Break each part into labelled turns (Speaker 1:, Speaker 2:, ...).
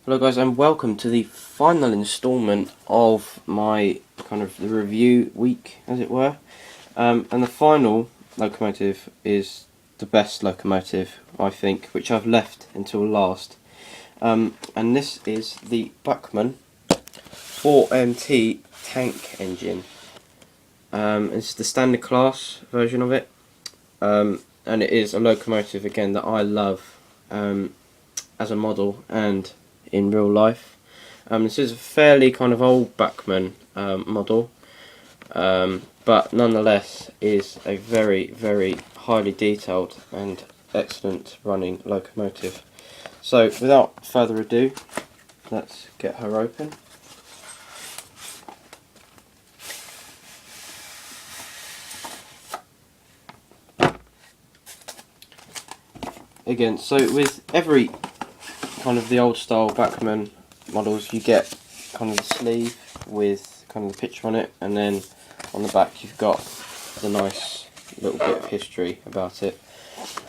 Speaker 1: Hello guys, and welcome to the final instalment of my kind of the review week, as it were. And the final locomotive is the best locomotive, I think, which I've left until last. And this is the Bachmann 4MT tank engine. It's the standard class version of it, and it is a locomotive again that I love as a model and in real life. This is a fairly kind of old Bachmann model, but nonetheless is a very, very highly detailed and excellent running locomotive. So without further ado, let's get her open. Again, so with every kind of the old style Bachmann models, you get kind of the sleeve with kind of the picture on it, and then on the back you've got the nice little bit of history about it.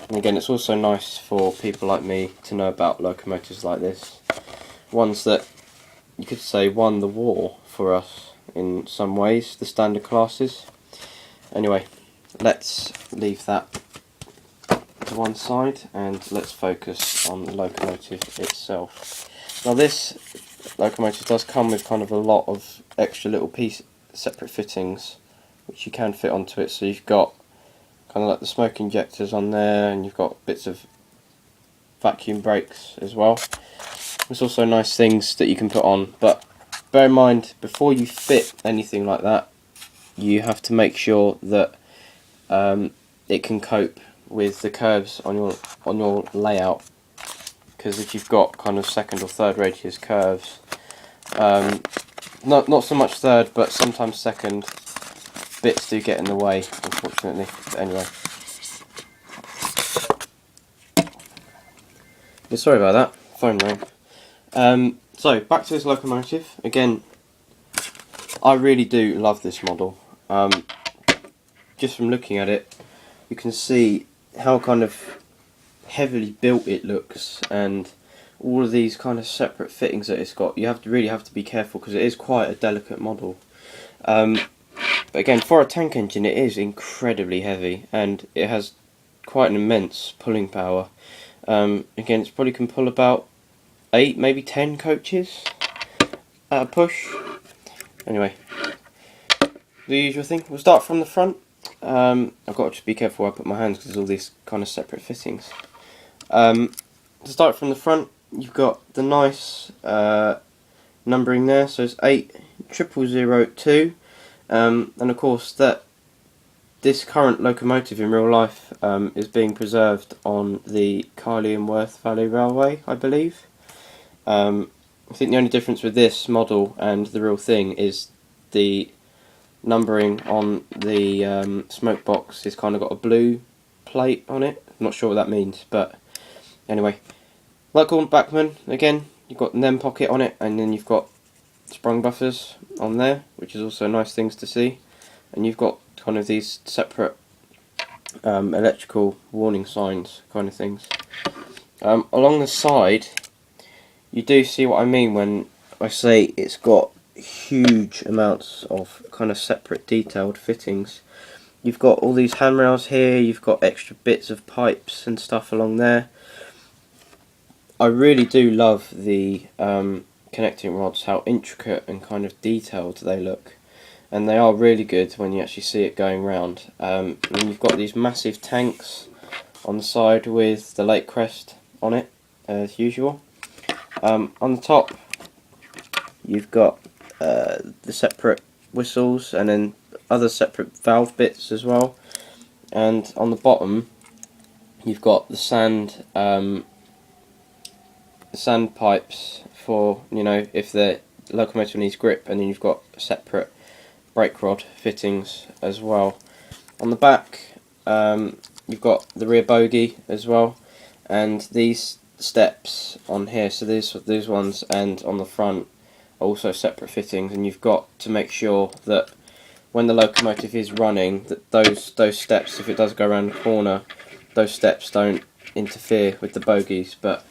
Speaker 1: And again, it's also nice for people like me to know about locomotives like this, ones that you could say won the war for us in some ways, the standard classes. Anyway, let's leave that to one side and let's focus on the locomotive itself. Now this locomotive does come with kind of a lot of extra little separate fittings which you can fit onto it. So you've got kind of like the smoke injectors on there, and you've got bits of vacuum brakes as well. There's also nice things that you can put on, but bear in mind, before you fit anything like that, you have to make sure that it can cope with the curves on your layout, because if you've got kind of second or third radius curves, not so much third, but sometimes second, bits do get in the way, unfortunately. But anyway, yeah, sorry about that, phone rang. So back to this locomotive again. I really do love this model. Just from looking at it, you can see how kind of heavily built it looks, and all of these kind of separate fittings that it's got. You really have to be careful because it is quite a delicate model. But again, for a tank engine, it is incredibly heavy, and it has quite an immense pulling power. Again, it probably can pull about 8, maybe 10 coaches at a push. Anyway, the usual thing. We'll start from the front. I've got to just be careful where I put my hands because there's all these kind of separate fittings. To start from the front, you've got the nice numbering there, so it's 80002, and of course this current locomotive in real life is being preserved on the Kiley and Worth Valley Railway, I believe. I think the only difference with this model and the real thing is the numbering on the smoke box is kind of got a blue plate on it. I'm not sure what that means, but anyway, like all Bachmann, again, you've got an M pocket on it, and then you've got sprung buffers on there, which is also nice things to see. And you've got kind of these separate electrical warning signs kind of things. Along the side, you do see what I mean when I say it's got huge amounts of kind of separate detailed fittings. You've got all these handrails here, you've got extra bits of pipes and stuff along there. I really do love the connecting rods, how intricate and kind of detailed they look, and they are really good when you actually see it going round. And you've got these massive tanks on the side with the Lake Crest on it, as usual. On the top you've got the separate whistles, and then other separate valve bits as well. And on the bottom you've got the sand pipes for, you know, if the locomotive needs grip, and then you've got separate brake rod fittings as well. On the back you've got the rear bogie as well, and these steps on here, so these ones, and on the front are also separate fittings, and you've got to make sure that when the locomotive is running, that those steps, if it does go around the corner, those steps don't interfere with the bogies. But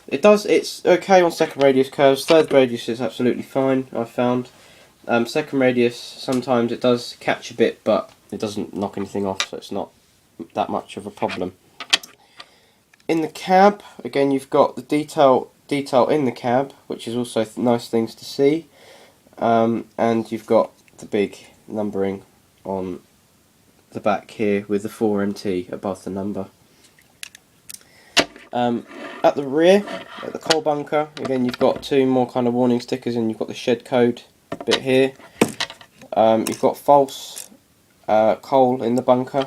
Speaker 1: It's okay on second radius curves. Third radius is absolutely fine, I've found. Second radius, sometimes it does catch a bit, but it doesn't knock anything off, so it's not that much of a problem. In the cab, again, you've got the detail in the cab, which is also nice things to see. And you've got the big numbering on the back here with the 4MT above the number. At the rear, at the coal bunker, again you've got two more kind of warning stickers, and you've got the shed code bit here. You've got false coal in the bunker,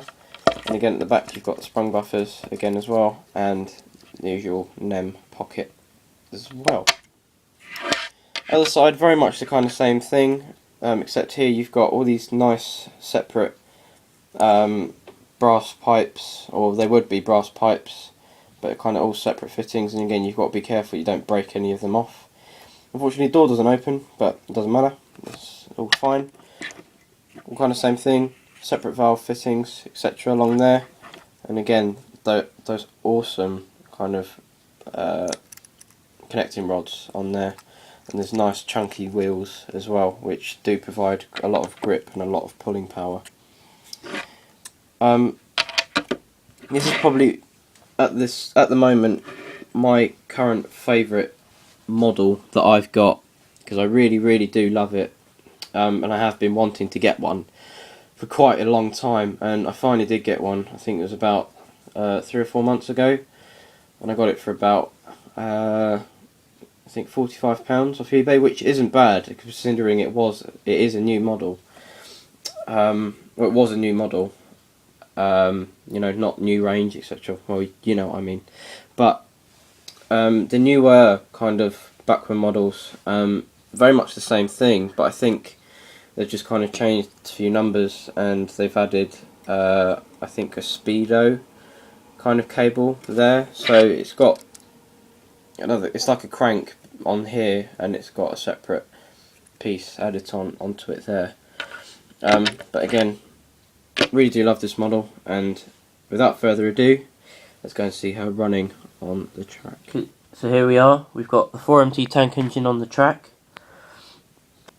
Speaker 1: and again at the back you've got the sprung buffers again as well, and the usual NEM pocket as well. Other side, very much the kind of same thing, except here you've got all these nice separate brass pipes, or they would be brass pipes, but kind of all separate fittings, and again you've got to be careful you don't break any of them off. Unfortunately the door doesn't open, but it doesn't matter, it's all fine. All kind of same thing, separate valve fittings, etc. along there, and again those awesome kind of connecting rods on there, and there's nice chunky wheels as well, which do provide a lot of grip and a lot of pulling power. This is probably at the moment my current favourite model that I've got, because I really do love it, and I have been wanting to get one for quite a long time, and I finally did get one. I think it was about 3 or 4 months ago, and I got it for about I think £45 off eBay, which isn't bad considering it is a new model. Well, it was a new model. You know, not new range, etc. Well, you know what I mean. But the newer kind of Bachmann models, very much the same thing, but I think they've just kind of changed a few numbers, and they've added, I think, a speedo kind of cable there. So it's got it's like a crank on here, and it's got a separate piece added onto it there. But again, really do love this model, and without further ado, let's go and see her running on the track. So here we are, we've got the 4MT tank engine on the track,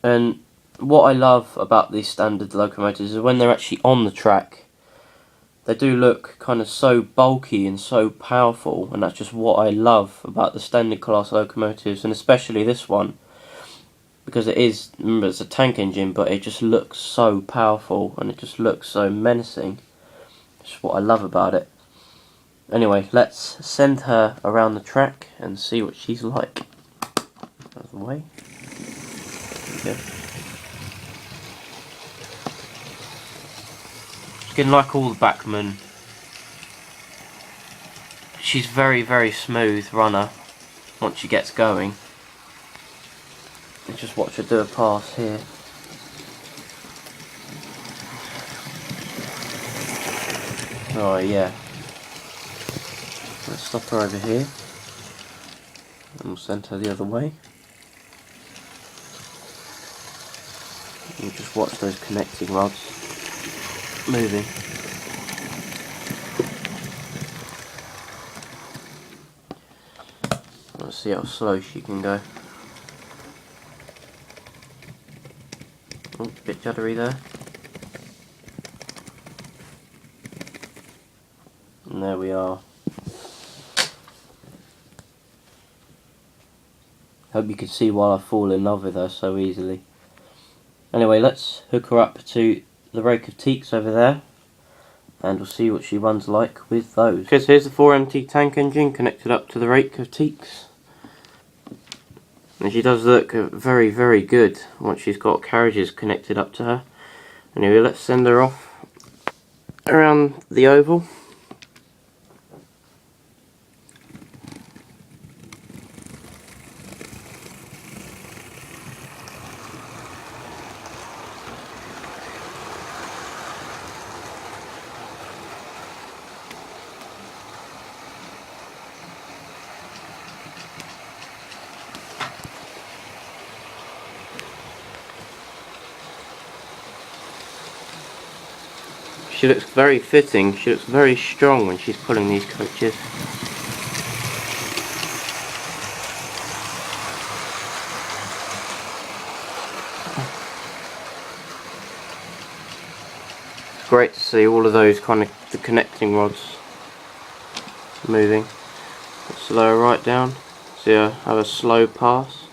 Speaker 1: and what I love about these standard locomotives is when they're actually on the track, they do look kind of so bulky and so powerful, and that's just what I love about the standard class locomotives, and especially this one, because remember it's a tank engine, but it just looks so powerful and it just looks so menacing. That's what I love about it. Anyway, let's send her around the track and see what she's like. Out of the way. Okay. Again, like all the Bachmann, she's very smooth runner once she gets going. Let's just watch her do a pass here. Oh yeah. Let's stop her over here, and we'll send her the other way. We'll just watch those connecting rods moving. Let's see how slow she can go. Oh, bit juddery there. And there we are. Hope you can see why I fall in love with her so easily. Anyway, let's hook her up to the rake of teaks over there, and we'll see what she runs like with those. Okay, so here's the 4MT tank engine connected up to the rake of teaks. And she does look very good once she's got carriages connected up to her. Anyway, let's send her off around the oval. She looks very fitting, she looks very strong when she's pulling these coaches. great to see all of those kind of the connecting rods moving. Slow right down, so you have a slow pass.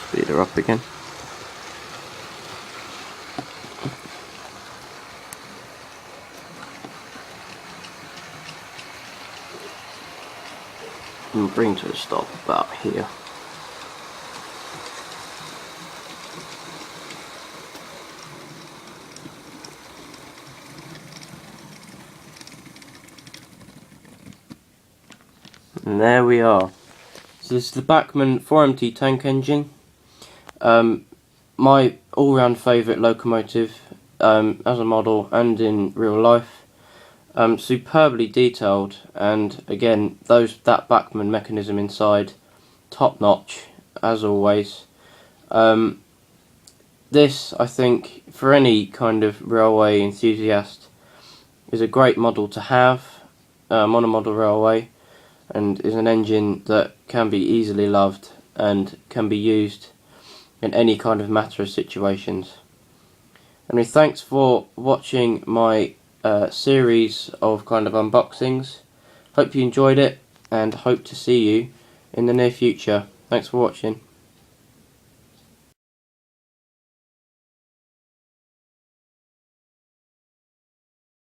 Speaker 1: Speed her up again. And bring to a stop about here. And there we are. So this is the Bachmann 4MT tank engine. My all-round favourite locomotive as a model and in real life. Superbly detailed, and again that Bachmann mechanism inside, top notch as always. This, I think, for any kind of railway enthusiast, is a great model to have on a model railway, and is an engine that can be easily loved and can be used in any kind of matter of situations. I mean, thanks for watching my series of kind of unboxings. Hope you enjoyed it, and hope to see you in the near future. Thanks for watching.